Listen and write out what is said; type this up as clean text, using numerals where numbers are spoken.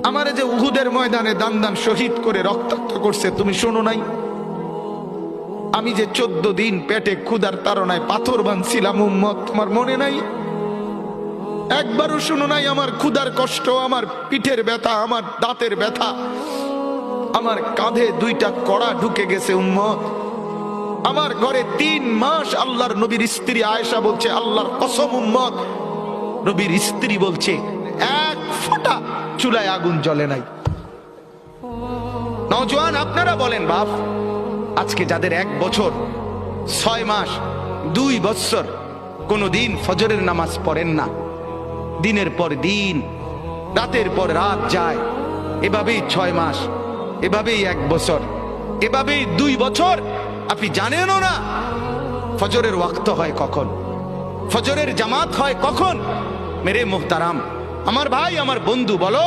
আমারে যে উহুদের ময়দানে দান দান শহীদ করে রক্তাক্ত করছে তুমি শোনো নাই? আমি যে 14 দিন পেটে ক্ষুধার তাড়নায় পাথর বাঁধছিলাম উম্মত, তোমার মনে নাই? একবারও শোনো নাই আমার ক্ষুধার কষ্ট, আমার পিঠের ব্যথা, আমার দাঁতের ব্যথা, আমার কাঁধে 2টা কড়া ঢুকে গেছে উম্মত। আমার ঘরে 3 মাস আল্লাহর নবীর স্ত্রী আয়েশা বলছে, আল্লাহর কসম উম্মত, নবীর স্ত্রী বলছে এক ফোঁটা চুলায় আগুন জ্বলে নাই। নওজোয়ান আপনারা বলেন বাপ, আজকে যাদের 1 বছর 6 মাস 2 বছর কোনদিন ফজরের নামাজ পড়েন না, দিনের পর দিন রাতের পর রাত যায়, এভাবেই 6 মাস, এভাবেই 1 বছর, এভাবেই 2 বছর, আপনি জানেনও না ফজরের ওয়াক্ত হয় কখন, ফজরের জামাত হয় কখন। মেরে মুহতারাম, আমার ভাই, আমার বন্ধু, বলো।